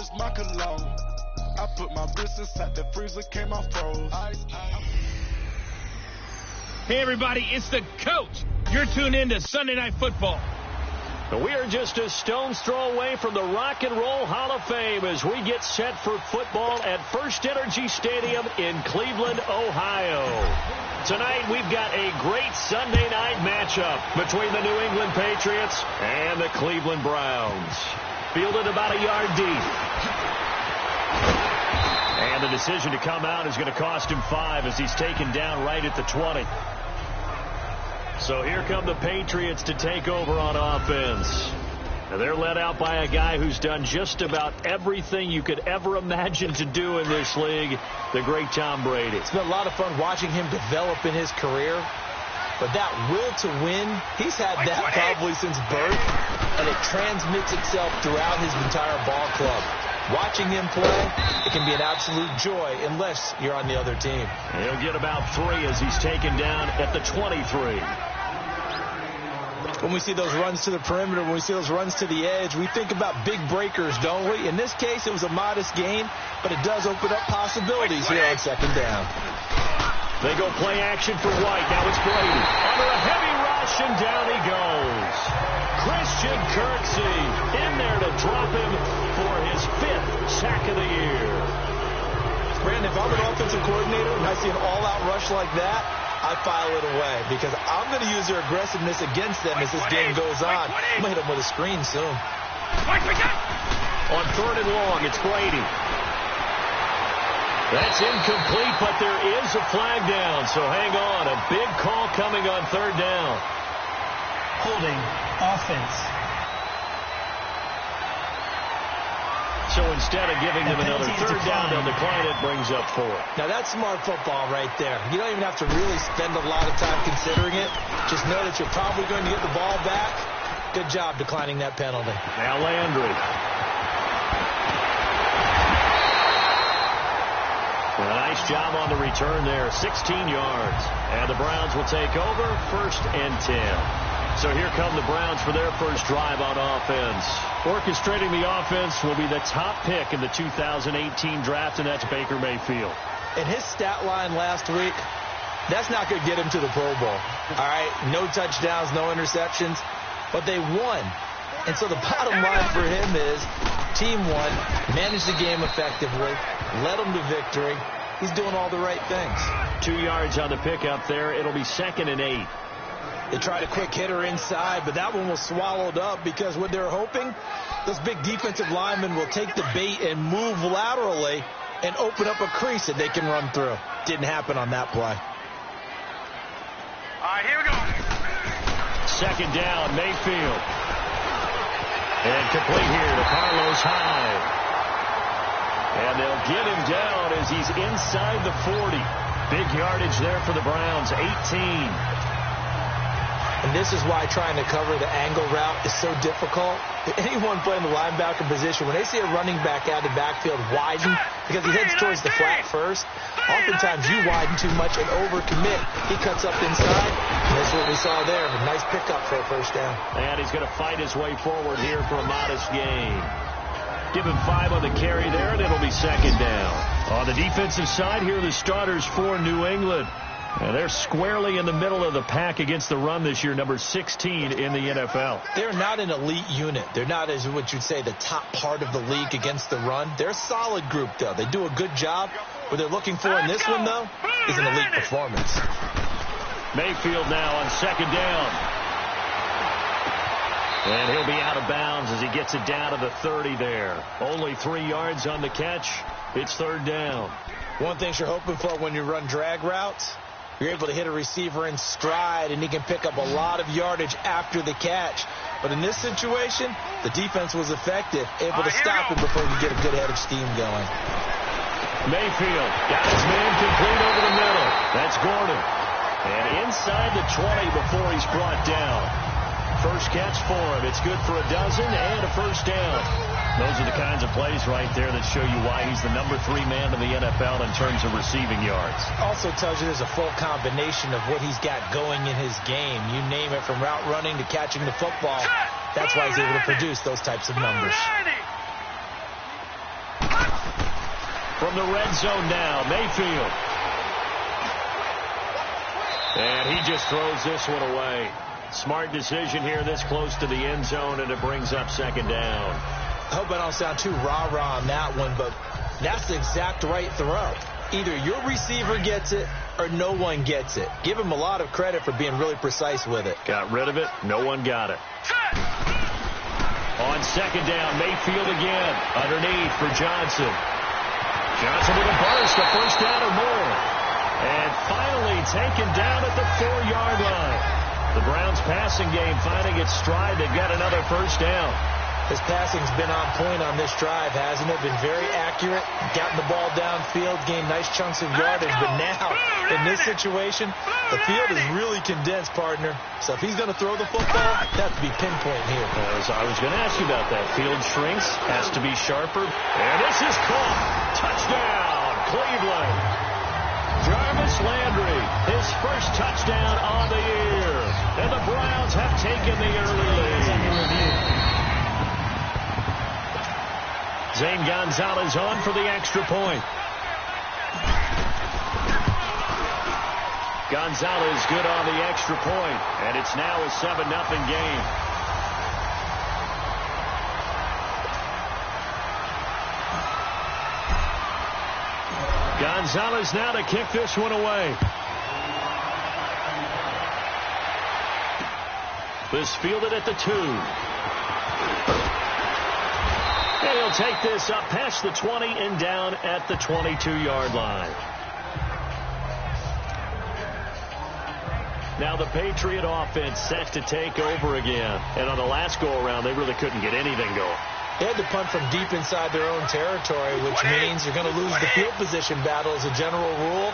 is my cologne. I put my wrist inside the freezer, came off froze. Hey, everybody, it's the coach. You're tuned in to Sunday Night Football. We are just a stone's throw away from the Rock and Roll Hall of Fame as we get set for football at First Energy Stadium in Cleveland, Ohio. Tonight, we've got a great Sunday night matchup between the New England Patriots and the Cleveland Browns. Fielded about a yard deep. And the decision to come out is going to cost him 5 as he's taken down right at the 20. So here come the Patriots to take over on offense. Now they're led out by a guy who's done just about everything you could ever imagine to do in this league, the great Tom Brady. It's been a lot of fun watching him develop in his career. But that will to win, he's had that probably since birth, and it transmits itself throughout his entire ball club. Watching him play, it can be an absolute joy unless you're on the other team. He'll get about 3 as he's taken down at the 23. When we see those runs to the perimeter, when we see those runs to the edge, we think about big breakers, don't we? In this case, it was a modest gain, but it does open up possibilities here on second down. They go play action for White. Now it's Brady. Under a heavy rush, and down he goes. Christian Kirksey in there to drop him for his 5th sack of the year. Brandon, if I'm an offensive coordinator and I see an all-out rush like that, I file it away because I'm going to use their aggressiveness against them as this game goes on. I'm going to hit them with a screen soon. On 3rd and long, it's Brady. That's incomplete, but there is a flag down, so hang on. A big call coming on 3rd down. Holding offense. So instead of giving them another 3rd down, they'll decline it, brings up 4. Now that's smart football right there. You don't even have to really spend a lot of time considering it. Just know that you're probably going to get the ball back. Good job declining that penalty. Now Landry. A nice job on the return there, 16 yards. And the Browns will take over, 1st and 10. So here come the Browns for their first drive on offense. Orchestrating the offense will be the top pick in the 2018 draft, and that's Baker Mayfield. In his stat line last week, that's not going to get him to the Pro Bowl. All right, no touchdowns, no interceptions, but they won. And so the bottom line for him is team won, managed the game effectively, led them to victory. He's doing all the right things. 2 yards on the pickup there. It'll be 2nd and 8. They tried a quick hitter inside, but that one was swallowed up because what they're hoping, those big defensive linemen will take the bait and move laterally and open up a crease that they can run through. Didn't happen on that play. All right, here we go. 2nd down, Mayfield. And complete here to Carlos Hyde. And they'll get him down as he's inside the 40. Big yardage there for the Browns, 18. And this is why trying to cover the angle route is so difficult. Anyone playing the linebacker position, when they see a running back out of the backfield widen, because he heads towards the flat first, oftentimes you widen too much and overcommit. He cuts up inside, and that's what we saw there. A nice pickup for a 1st down. And he's going to fight his way forward here for a modest gain. Give him 5 on the carry there, and it'll be 2nd down. On the defensive side, here are the starters for New England. And they're squarely in the middle of the pack against the run this year, number 16 in the NFL. They're not an elite unit. They're not, as what you'd say, the top part of the league against the run. They're a solid group, though. They do a good job. What they're looking for in this one, though, is an elite performance. Mayfield now on 2nd down. And he'll be out of bounds as he gets it down to the 30 there. Only 3 yards on the catch. It's 3rd down. One thing you're hoping for when you run drag routes, you're able to hit a receiver in stride, and he can pick up a lot of yardage after the catch. But in this situation, the defense was effective, able to stop him before he get a good head of steam going. Mayfield got his man complete over the middle. That's Gordon. And inside the 20 before he's brought down. First catch for him. It's good for a dozen and a 1st down. Those are the kinds of plays right there that show you why he's the number 3 man in the NFL in terms of receiving yards. Also tells you there's a full combination of what he's got going in his game. You name it, from route running to catching the football. That's why he's able to produce those types of numbers. From the red zone now, Mayfield. And he just throws this one away. Smart decision here this close to the end zone, and it brings up second down. I hope I don't sound too rah-rah on that one, but that's the exact right throw. Either your receiver gets it or no one gets it. Give him a lot of credit for being really precise with it. Got rid of it. No one got it. On second down, Mayfield again. Underneath for Johnson. Johnson with a burst, a first down or more. And finally taken down at the 4-yard line. The Browns passing game finding its stride. They've got another first down. His passing's been on point on this drive, hasn't it? Been very accurate, gotten the ball downfield, gained nice chunks of yardage. But now, in this situation, the field is really condensed, partner. So if he's going to throw the football, that has to be pinpoint here. I was going to ask you about that. Field shrinks, has to be sharper. And this is caught. Touchdown, Cleveland. Jarvis Landry, his first touchdown on the year. And the Browns have taken the early lead. Zane Gonzalez on for the extra point. Gonzalez good on the extra point, and it's now a 7-0 game. Gonzalez now to kick this one away. This fielded at the 2. And he'll take this up past the 20 and down at the 22-yard line. Now the Patriot offense set to take over again. And on the last go-around, they really couldn't get anything going. They had to punt from deep inside their own territory, which means you're going to lose the field position battle as a general rule.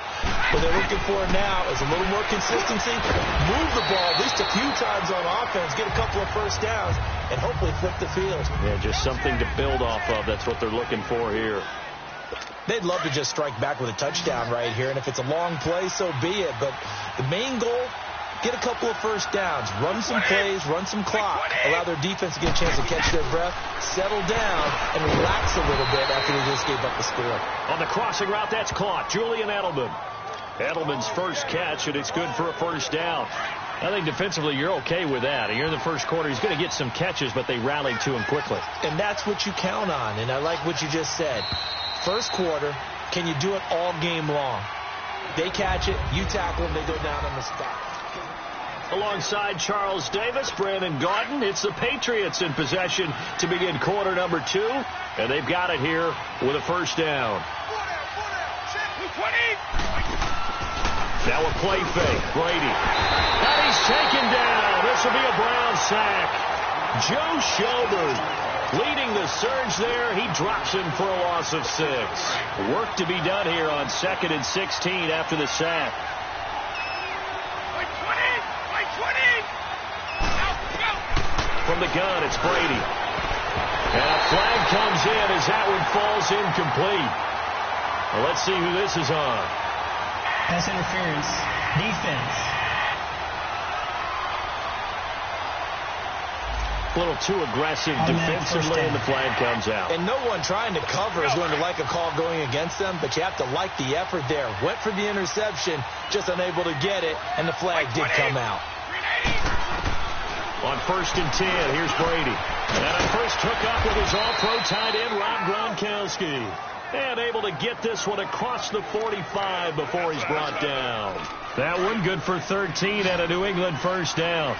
What they're looking for now is a little more consistency, move the ball at least a few times on offense, get a couple of first downs, and hopefully flip the field. Yeah, just something to build off of. That's what they're looking for here. They'd love to just strike back with a touchdown right here, and if it's a long play, so be it. But the main goal, get a couple of first downs, run some plays, run some clock, allow their defense to get a chance to catch their breath, settle down, and relax a little bit after they just gave up the score. On the crossing route, that's caught. Julian Edelman. Edelman's first catch, and it's good for a first down. I think defensively you're okay with that. Here in the first quarter, he's going to get some catches, but they rallied to him quickly. And that's what you count on, and I like what you just said. First quarter, can you do it all game long? They catch it, you tackle them, they go down on the spot. Alongside Charles Davis, Brandon Gaudin, it's the Patriots in possession to begin quarter number 2, and they've got it here with a first down. Now a play fake, Brady. And he's taken down. This will be a Brown sack. Joe Schobert leading the surge there. He drops him for a loss of 6. Work to be done here on 2nd and 16 after the sack. From the gun, it's Brady. And a flag comes in as that one falls incomplete. Well, let's see who this is on. Pass interference. Defense. A little too aggressive defensively, and the flag comes out. And no one trying to cover is going to like a call going against them, but you have to like the effort there. Went for the interception, just unable to get it, and the flag did come out. On 1st and 10, here's Brady. And a first hook up with his all-pro tight end, Rob Gronkowski. And able to get this one across the 45 before he's brought down. That one good for 13 and a New England first down.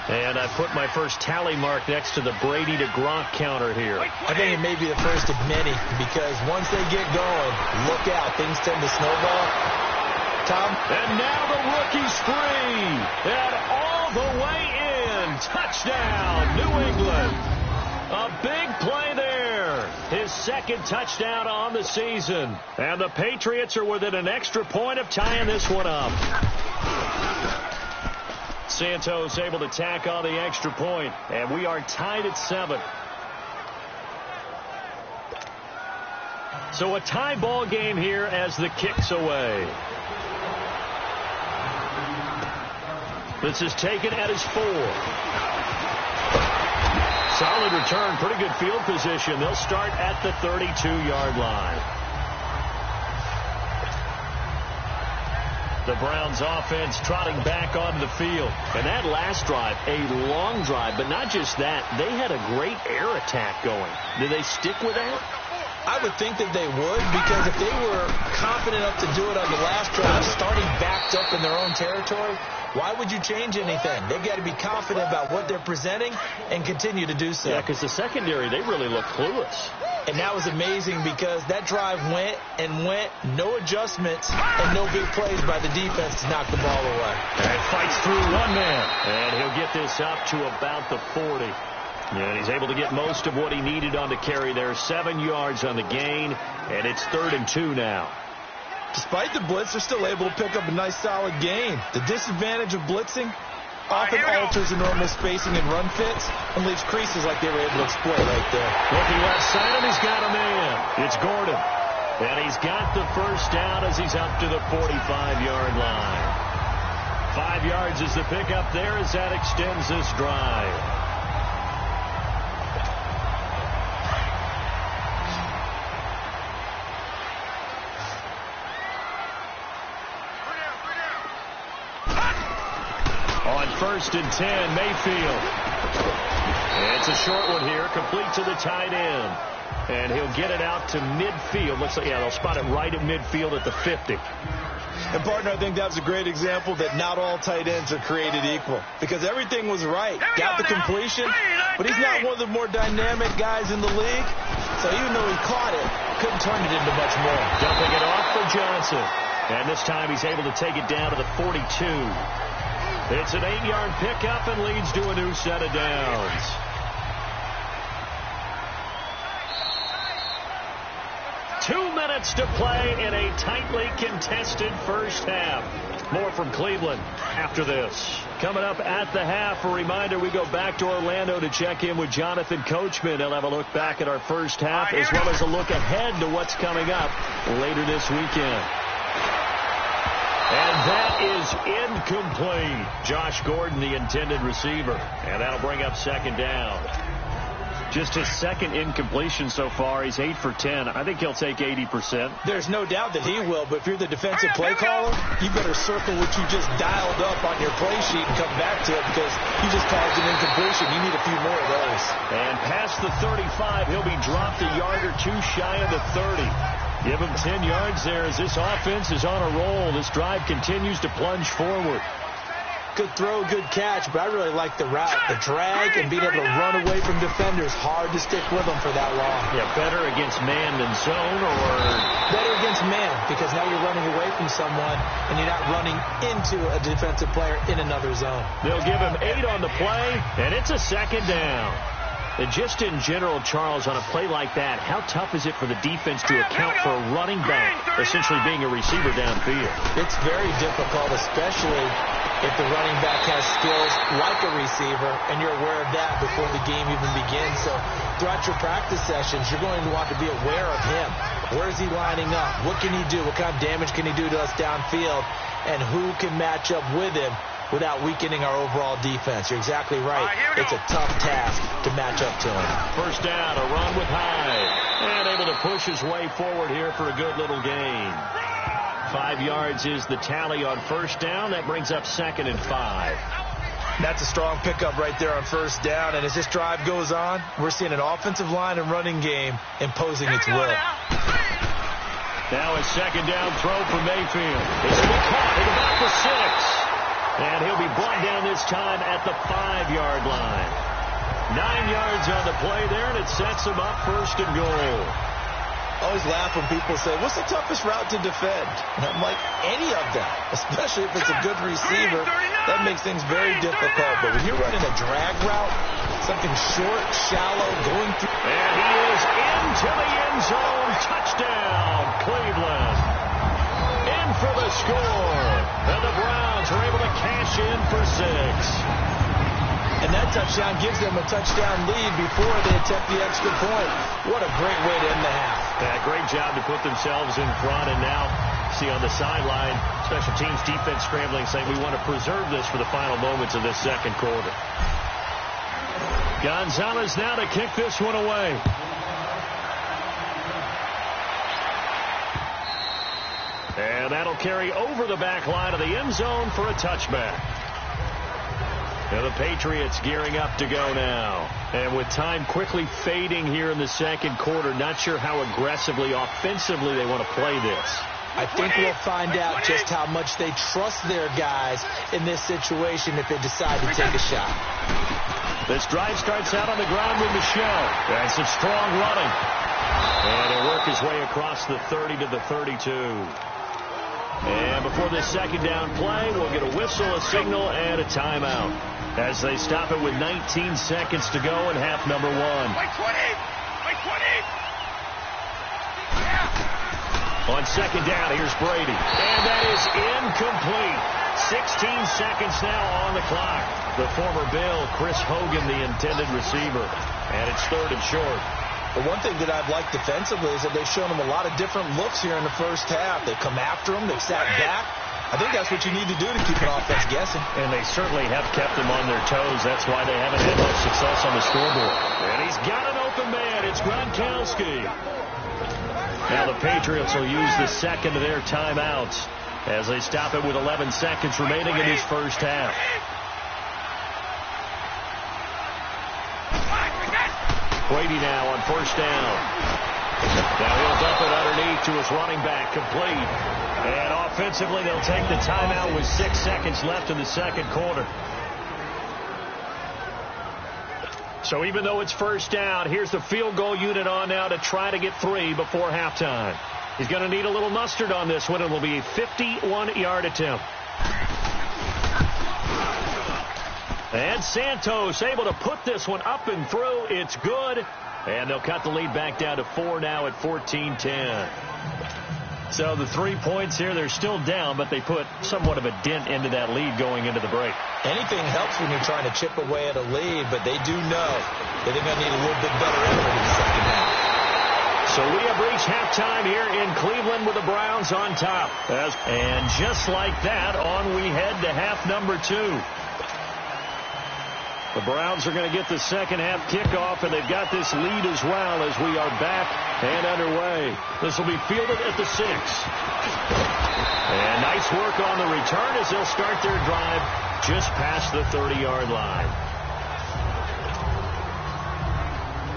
And I put my first tally mark next to the Brady to Gronk counter here. I think it may be the first of many, because once they get going, look out. Things tend to snowball. Tom? And now the rookie spree. And all the way in. Touchdown, New England. A big play there. His second touchdown on the season. And the Patriots are within an extra point of tying this one up. Santos able to tack on the extra point, and we are tied at 7. So a tie ball game here as the kick's away. This is taken at his 4. Solid return, pretty good field position. They'll start at the 32-yard line. The Browns offense trotting back onto the field. And that last drive, a long drive, but not just that. They had a great air attack going. Did they stick with that? I would think that they would, because if they were confident enough to do it on the last drive, starting backed up in their own territory, why would you change anything? They've got to be confident about what they're presenting and continue to do so. Yeah, because the secondary, they really look clueless. And that was amazing because that drive went and went, no adjustments and no big plays by the defense to knock the ball away. And fights through one man. And he'll get this up to about the 40. And he's able to get most of what he needed on the carry there. 7 yards on the gain, and it's 3rd and 2 now. Despite the blitz, they're still able to pick up a nice solid gain. The disadvantage of blitzing often alters the normal spacing and run fits and leaves creases like they were able to exploit right there. Looking left side, and he's got a man. It's Gordon. And he's got the first down as he's up to the 45-yard line. 5 yards is the pickup there as that extends this drive. On 1st and 10, Mayfield. It's a short one here, complete to the tight end. And he'll get it out to midfield. Looks like, yeah, they'll spot it right at midfield at the 50. And, partner, I think that was a great example that not all tight ends are created equal. Because everything was right. Got the completion, but he's not one of the more dynamic guys in the league. So even though he caught it, couldn't turn it into much more. Dumping it off for Johnson. And this time he's able to take it down to the 42. It's an 8-yard pickup and leads to a new set of downs. Two minutes to play in a tightly contested first half. More from Cleveland after this. Coming up at the half, a reminder, we go back to Orlando to check in with Jonathan Coachman. He'll have a look back at our first half as well as a look ahead to what's coming up later this weekend. And that is incomplete. Josh Gordon, the intended receiver. And that'll bring up 2nd down. Just his 2nd incompletion so far. He's 8 for 10. I think he'll take 80%. There's no doubt that he will, but if you're the defensive play caller, you better circle what you just dialed up on your play sheet and come back to it because you just caused an incompletion. You need a few more of those. And past the 35, he'll be dropped a yard or two shy of the 30. Give him 10 yards there as this offense is on a roll. This drive continues to plunge forward. Good throw, good catch, but I really like the route. The drag and being able to run away from defenders. Hard to stick with them for that long. Yeah, better against man than zone, or? Better against man, because now you're running away from someone and you're not running into a defensive player in another zone. They'll give him 8 on the play, and it's a 2nd down. And just in general, Charles, on a play like that, how tough is it for the defense to account for a running back essentially being a receiver downfield? It's very difficult, especially if the running back has skills like a receiver, and you're aware of that before the game even begins. So throughout your practice sessions, you're going to want to be aware of him. Where is he lining up? What can he do? What kind of damage can he do to us downfield? And who can match up with him without weakening our overall defense? You're exactly right. It's a tough task to match up to him. First down, a run with Hyde. And able to push his way forward here for a good little gain. 5 yards is the tally on first down. That brings up 2nd and 5. That's a strong pickup right there on first down. And as this drive goes on, we're seeing an offensive line and running game imposing its will. Now a 2nd down throw for Mayfield. It's going to be caught at about the 6. And he'll be brought down this time at the 5-yard line. 9 yards on the play there, and it sets him up 1st and goal. I always laugh when people say, what's the toughest route to defend? And I'm like, any of them, especially if it's a good receiver. That makes things very difficult. But when you're running a drag route, something short, shallow, going through. And he is into the end zone. Touchdown, Cleveland. In for the score. And the Browns are able to cash in for 6. And that touchdown gives them a touchdown lead before they attempt the extra point. What a great way to end the half. Yeah, great job to put themselves in front. And now, see on the sideline, special teams defense scrambling, saying we want to preserve this for the final moments of this 2nd quarter. Gonzalez now to kick this one away. And that'll carry over the back line of the end zone for a touchback. Now the Patriots gearing up to go now. And with time quickly fading here in the second quarter, not sure how aggressively, offensively they want to play this. I think we'll find out just how much they trust their guys in this situation if they decide to take a shot. This drive starts out on the ground with Michel. That's some strong running. And he'll work his way across the 30 to the 32. And before this second down play, we'll get a whistle, a signal, and a timeout as they stop it with 19 seconds to go in half number 1. On second down, here's Brady. And that is incomplete. 16 seconds now on the clock. The former Bill, Chris Hogan, the intended receiver. And it's 3rd and short. The one thing that I've liked defensively is that they've shown them a lot of different looks here in the first half. They've come after them. They've sat back. I think that's what you need to do to keep an offense guessing. And they certainly have kept them on their toes. That's why they haven't had much success on the scoreboard. And he's got an open man. It's Gronkowski. Now the Patriots will use the second of their timeouts as they stop it with 11 seconds remaining in his first half. Brady now on first down. Now he'll dump it underneath to his running back, complete. And offensively, they'll take the timeout with 6 seconds left in the second quarter. So even though it's first down, here's the field goal unit on now to try to get 3 before halftime. He's going to need a little mustard on this one. It will be a 51-yard attempt. And Santos able to put this one up and through. It's good. And they'll cut the lead back down to 4 now at 14-10. So the 3 points here, they're still down, but they put somewhat of a dent into that lead going into the break. Anything helps when you're trying to chip away at a lead, but they do know that they're going to need a little bit better effort in the second half. So we have reached halftime here in Cleveland with the Browns on top. And just like that, on we head to half number 2. The Browns are going to get the second half kickoff, and they've got this lead as well as we are back and underway. This will be fielded at the 6. And nice work on the return as they'll start their drive just past the 30-yard line.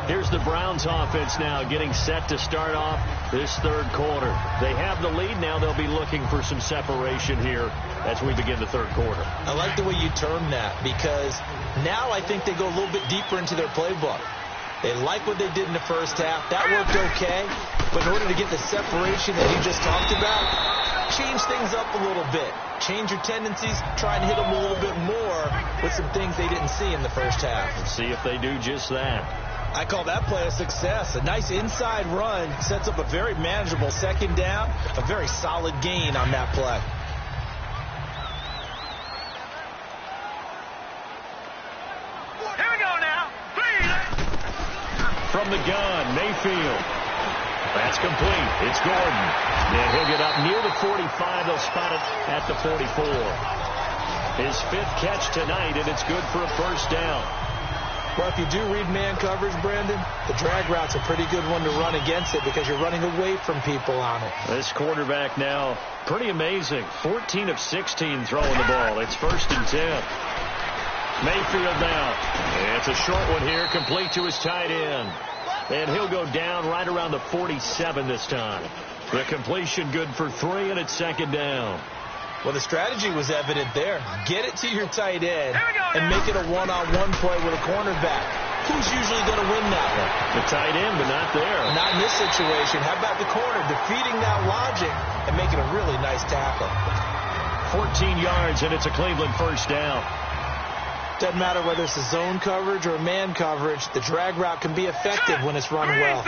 Here's the Browns offense now getting set to start off this third quarter. They have the lead now. They'll be looking for some separation here as we begin the third quarter. I like the way you term that because now I think they go a little bit deeper into their playbook. They like what they did in the first half. That worked okay. But in order to get the separation that you just talked about, change things up a little bit. Change your tendencies. Try and hit them a little bit more with some things they didn't see in the first half. See if they do just that. I call that play a success. A nice inside run sets up a very manageable second down. A very solid gain on that play. Here we go now. From the gun, Mayfield. That's complete. It's Gordon. And he'll get up near the 45. They'll spot it at the 44. His 5th catch tonight, and it's good for a first down. Well, if you do read man coverage, Brandon, the drag route's a pretty good one to run against it because you're running away from people on it. This quarterback now, pretty amazing. 14 of 16 throwing the ball. It's 1st and 10. Mayfield now. It's a short one here, complete to his tight end. And he'll go down right around the 47 this time. The completion good for 3, and it's second down. Well, the strategy was evident there. Get it to your tight end and make it a one-on-one play with a cornerback. Who's usually going to win that one? The tight end, but not there. Not in this situation. How about the corner defeating that logic and making a really nice tackle? 14 yards, and it's a Cleveland first down. Doesn't matter whether it's a zone coverage or a man coverage. The drag route can be effective when it's run well.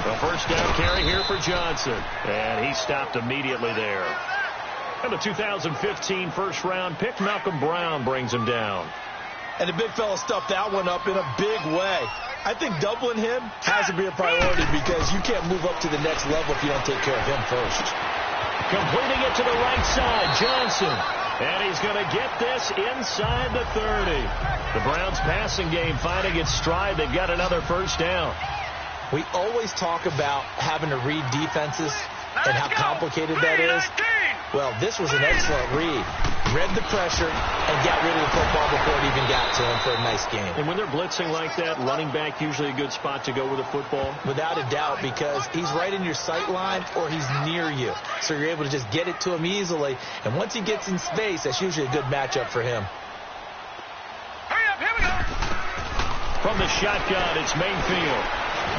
The first down carry here for Johnson. And he stopped immediately there. And the 2015 first-round pick, Malcolm Brown, brings him down. And the big fella stuffed that one up in a big way. I think doubling him has to be a priority because you can't move up to the next level if you don't take care of him first. Completing it to the right side, Johnson. And he's going to get this inside the 30. The Browns passing game finding its stride. They've got another first down. We always talk about having to read defenses, and how complicated that is? Well, this was an excellent read. Read the pressure and got rid of the football before it even got to him for a nice gain. And when they're blitzing like that, running back usually a good spot to go with a football? Without a doubt, because he's right in your sight line or he's near you. So you're able to just get it to him easily. And once he gets in space, that's usually a good matchup for him. From the shotgun, it's Mayfield.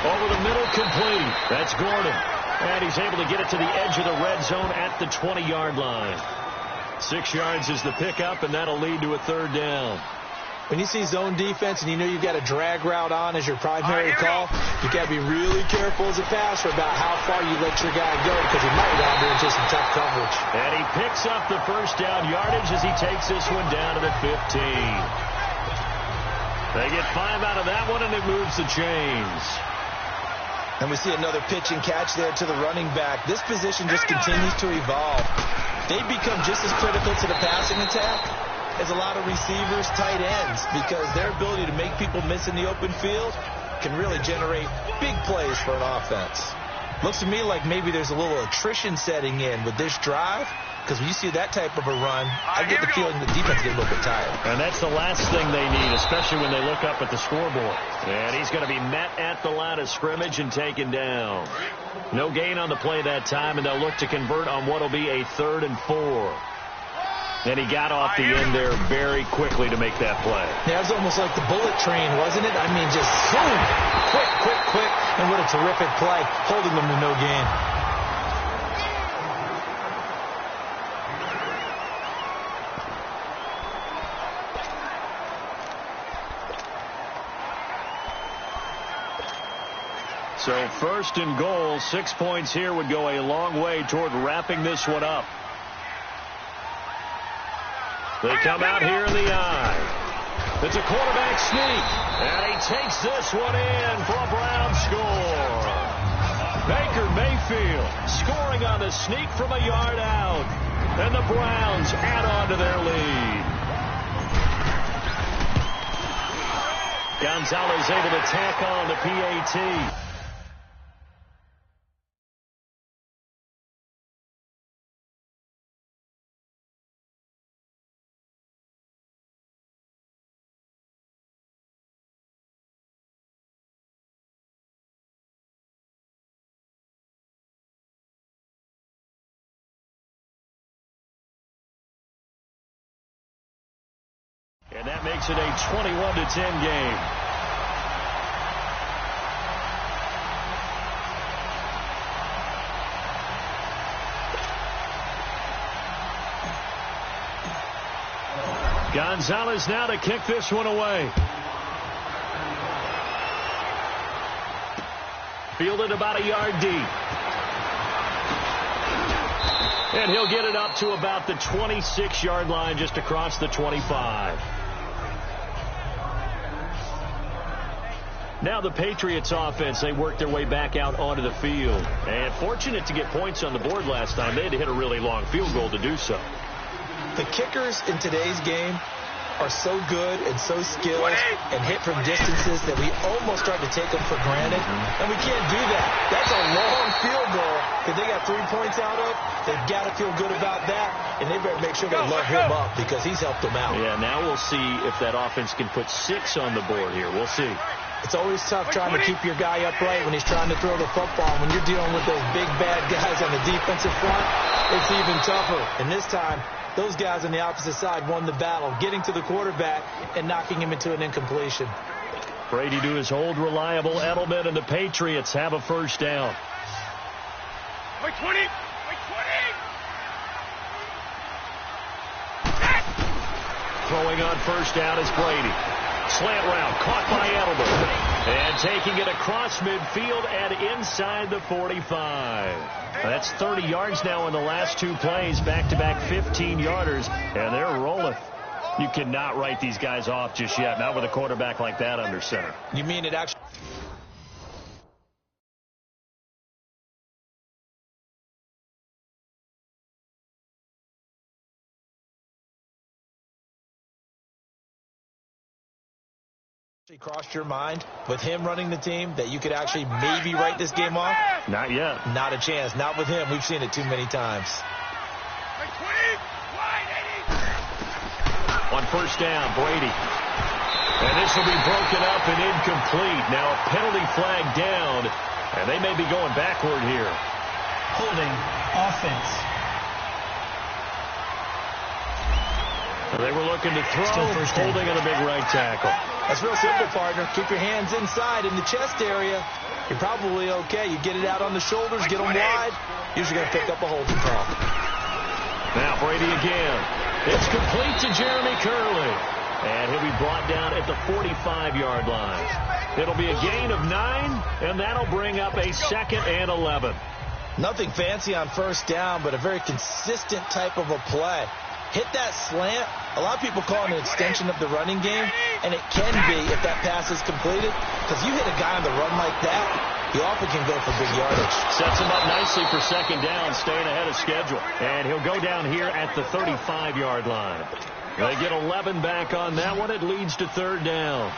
Over the middle, complete. That's Gordon. And he's able to get it to the edge of the red zone at the 20-yard line. 6 yards is the pickup, and that'll lead to a third down. When you see zone defense and you know you've got a drag route on as your primary call, you got to be really careful as a passer about how far you let your guy go because he might wander into some tough coverage. And he picks up the first down yardage as he takes this one down to the 15. They get 5 out of that one, and it moves the chains. And we see another pitch and catch there to the running back. This position just continues to evolve. They become just as critical to the passing attack as a lot of receivers, tight ends, because their ability to make people miss in the open field can really generate big plays for an offense. Looks to me like maybe there's a little attrition setting in with this drive, because when you see that type of a run, I get the feeling the defense gets a little bit tired. And that's the last thing they need, especially when they look up at the scoreboard. And he's going to be met at the line of scrimmage and taken down. No gain on the play that time, and they'll look to convert on what will be a 3rd and 4. And he got off the end there very quickly to make that play. Yeah, it was almost like the bullet train, wasn't it? I mean, just zoom, quick, and what a terrific play, holding them to no gain. So 1st and goal, 6 points here would go a long way toward wrapping this one up. They come out here in the eye. It's a quarterback sneak, and he takes this one in for a Brown score. Baker Mayfield scoring on the sneak from a yard out, and the Browns add on to their lead. Gonzalez able to tack on the PAT. And that makes it a 21-10 game. Gonzalez now to kick this one away. Fielded about a yard deep. And he'll get it up to about the 26-yard line, just across the 25. Now the Patriots offense, they work their way back out onto the field. And fortunate to get points on the board last time. They had to hit a really long field goal to do so. The kickers in today's game are so good and so skilled and hit from distances that we almost start to take them for granted. And we can't do that. That's a long field goal that they got 3 points out of. They've got to feel good about that, and they better make sure they let him up because he's helped them out. Yeah, now we'll see if that offense can put 6 on the board here. We'll see. It's always tough trying to keep your guy upright when he's trying to throw the football. When you're dealing with those big, bad guys on the defensive front, it's even tougher. And this time, those guys on the opposite side won the battle, getting to the quarterback and knocking him into an incompletion. Brady to his old reliable Edelman, and the Patriots have a first down. Wait, 20. Throwing on first down is Brady. Slant route caught by Edelman. And taking it across midfield and inside the 45. That's 30 yards now in the last 2 plays. Back-to-back 15-yarders. And they're rolling. You cannot write these guys off just yet. Not with a quarterback like that under center. You mean it actually... Crossed your mind with him running the team that you could actually maybe write this game off? Not yet. Not a chance. Not with him. We've seen it too many times. On first down, Brady. And this will be broken up and incomplete. Now a penalty flag down, and they may be going backward here. Holding. Offense. They were looking to throw, holding on the big right tackle. That's real simple, partner. Keep your hands inside in the chest area. You're probably okay. You get it out on the shoulders, get them wide. Usually going to pick up a holding call. Now Brady again. It's complete to Jeremy Curley. And he'll be brought down at the 45-yard line. It'll be a gain of 9, and that'll bring up a 2nd and 11. Nothing fancy on first down, but a very consistent type of a play. Hit that slant. A lot of people call it an extension of the running game, and it can be if that pass is completed, because you hit a guy on the run like that, he often can go for big yardage. Sets him up nicely for 2nd down, staying ahead of schedule. And he'll go down here at the 35-yard line. They get 11 back on that one. It leads to 3rd down.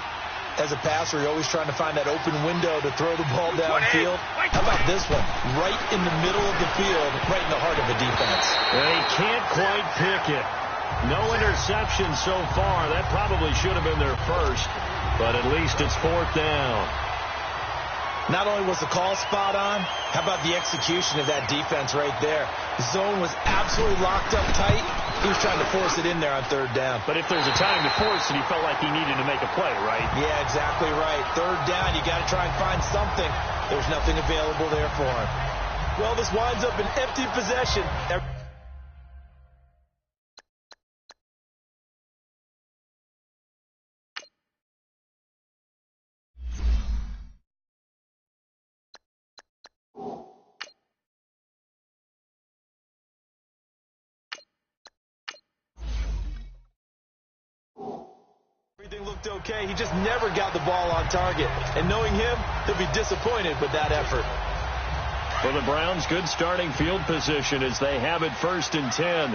As a passer, you're always trying to find that open window to throw the ball downfield. How about this one? Right in the middle of the field, right in the heart of the defense. And he can't quite pick it. No interception so far. That probably should have been their first, but at least it's 4th down. Not only was the call spot on, how about the execution of that defense right there? The zone was absolutely locked up tight. He was trying to force it in there on 3rd down. But if there's a time to force it, he felt like he needed to make a play, right? Yeah, exactly right. 3rd down, you got to try and find something. There's nothing available there for him. Well, this winds up an empty possession. Everything looked okay. He just never got the ball on target. And knowing him, he'll be disappointed with that effort. For the Browns, good starting field position as they have it 1st and 10.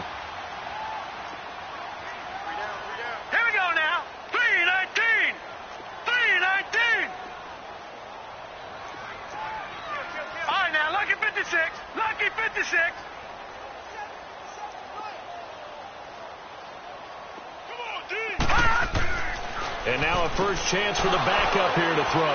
Here we go now. 3-19. 3-19. All right, now, lucky 56. Lucky 56. And now a first chance for the backup here to throw.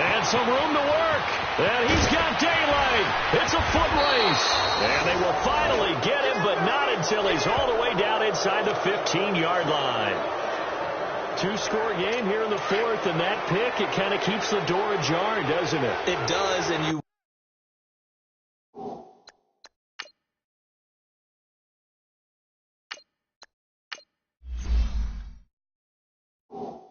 And some room to work. And he's got daylight. It's a foot race. And they will finally get him, but not until he's all the way down inside the 15-yard line. 2-score game here in the 4th, and that pick, it kind of keeps the door ajar, doesn't it? It does, and you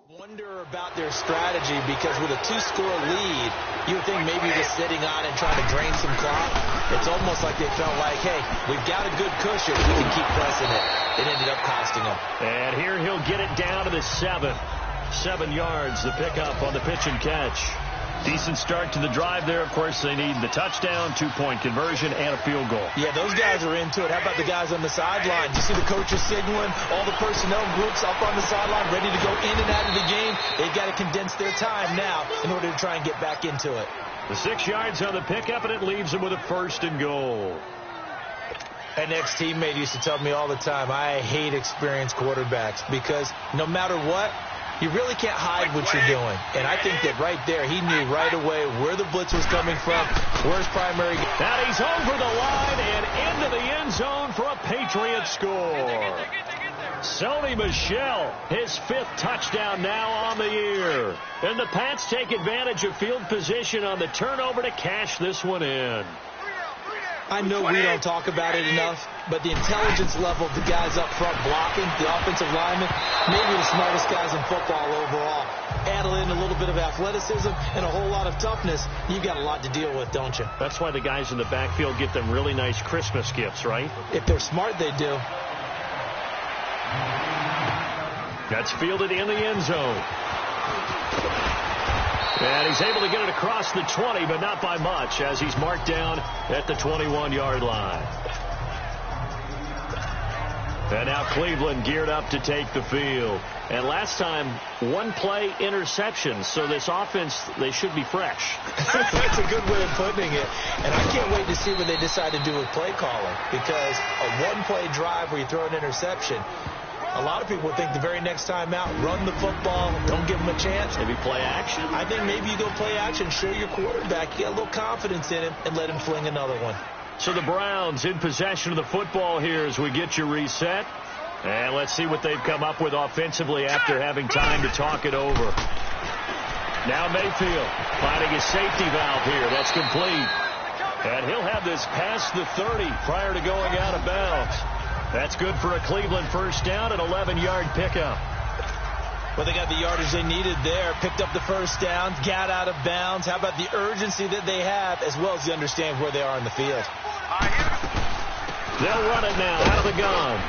wonder about their strategy, because with a 2-score lead, you would think maybe just sitting on and trying to drain some clock. It's almost like they felt like, hey, we've got a good cushion. We can keep pressing it. It ended up costing them. And here he'll get it down to the 7. 7 yards, the pickup on the pitch and catch. Decent start to the drive there. Of course, they need the touchdown, 2-point conversion, and a field goal. Yeah, those guys are into it. How about the guys on the sideline? You see the coaches signaling, all the personnel groups up on the sideline, ready to go in and out of the game. They've got to condense their time now in order to try and get back into it. The 6 yards on the pickup, and it leaves them with a 1st and goal. An ex-teammate used to tell me all the time, I hate experienced quarterbacks, because no matter what, you really can't hide what you're doing. And I think that right there, he knew right away where the blitz was coming from, where his primary... Now he's over the line and into the end zone for a Patriot score. Sony Michel, his 5th touchdown now on the year. And the Pats take advantage of field position on the turnover to cash this one in. I know we don't talk about it enough, but the intelligence level of the guys up front blocking, the offensive linemen, maybe the smartest guys in football overall. Add in a little bit of athleticism and a whole lot of toughness, you've got a lot to deal with, don't you? That's why the guys in the backfield get them really nice Christmas gifts, right? If they're smart, they do. That's fielded in the end zone. And he's able to get it across the 20, but not by much, as he's marked down at the 21-yard line. And now Cleveland geared up to take the field. And last time, one play interception. So this offense, they should be fresh. That's a good way of putting it. And I can't wait to see what they decide to do with play calling. Because a one-play drive where you throw an interception, a lot of people would think the very next time out, run the football, don't give them a chance. Maybe play action? I think maybe you go play action, show your quarterback, you get a little confidence in him, and let him fling another one. So the Browns in possession of the football here as we get you reset. And let's see what they've come up with offensively after having time to talk it over. Now Mayfield finding his safety valve here. That's complete. And he'll have this past the 30 prior to going out of bounds. That's good for a Cleveland first down, an 11-yard pickup. Well, they got the yardage they needed there, picked up the first down, got out of bounds. How about the urgency that they have, as well as you understand where they are in the field? They'll run it now out of the gun.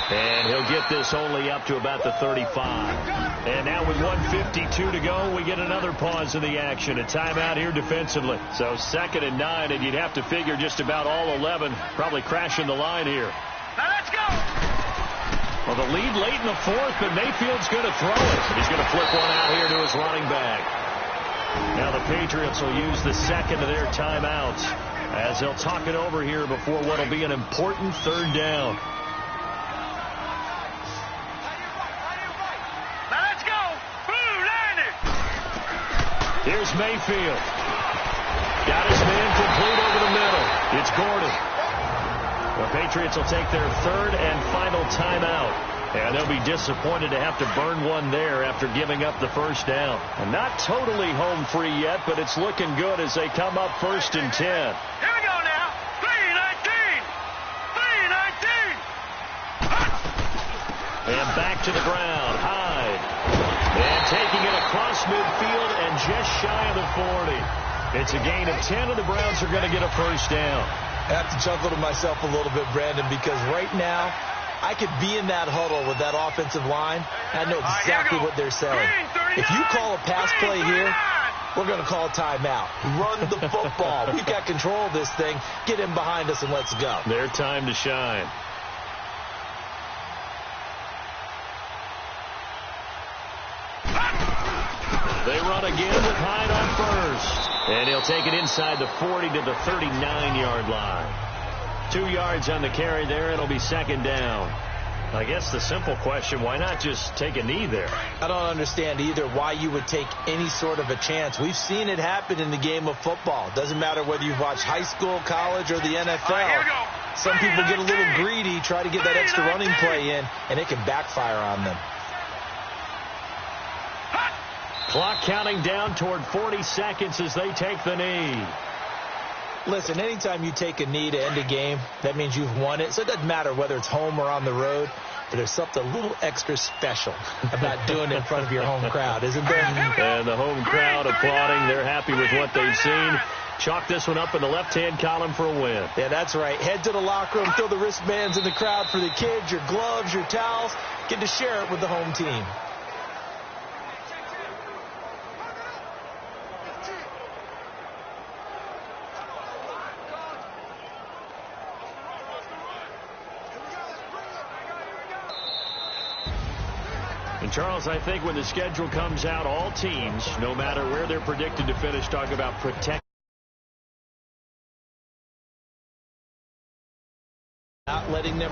And he'll get this only up to about the 35. And now with 1:52 to go, we get another pause in the action. A timeout here defensively. So 2nd and 9, and you'd have to figure just about all 11 probably crashing the line here. Now let's go. Well, the lead late in the 4th, but Mayfield's going to throw it. He's going to flip one out here to his running back. Now the Patriots will use the second of their timeouts as they'll talk it over here before what will be an important 3rd down. Here's Mayfield. Got his man complete over the middle. It's Gordon. The Patriots will take their 3rd and final timeout. And they'll be disappointed to have to burn one there after giving up the first down. And not totally home free yet, but it's looking good as they come up 1st and 10. Here we go now. 3-19. 3-19. And back to the ground. Hyde. And taking it across midfield and just shy of the 40. It's a gain of 10, and the Browns are going to get a first down. I have to chuckle to myself a little bit, Brandon, because right now I could be in that huddle with that offensive line. I know exactly what they're saying. If you call a pass play here, we're going to call a timeout. Run the football. We've got control of this thing. Get in behind us and let's go. Their time to shine. They run again with Hyde on first. And he'll take it inside the 40 to the 39-yard line. 2 yards on the carry there. It'll be 2nd down. I guess the simple question, why not just take a knee there? I don't understand either why you would take any sort of a chance. We've seen it happen in the game of football. Doesn't matter whether you've watched high school, college, or the NFL. Some people get a little greedy, try to get that extra running play in, and it can backfire on them. Clock counting down toward 40 seconds as they take the knee. Listen, anytime you take a knee to end a game, that means you've won it. So it doesn't matter whether it's home or on the road, but there's something a little extra special about doing it in front of your home crowd, isn't there? And the home crowd applauding. They're happy with what they've seen. Chalk this one up in the left-hand column for a win. Yeah, that's right. Head to the locker room, throw the wristbands in the crowd for the kids, your gloves, your towels. Get to share it with the home team. And, Charles, I think when the schedule comes out, all teams, no matter where they're predicted to finish, talk about protect. Not letting them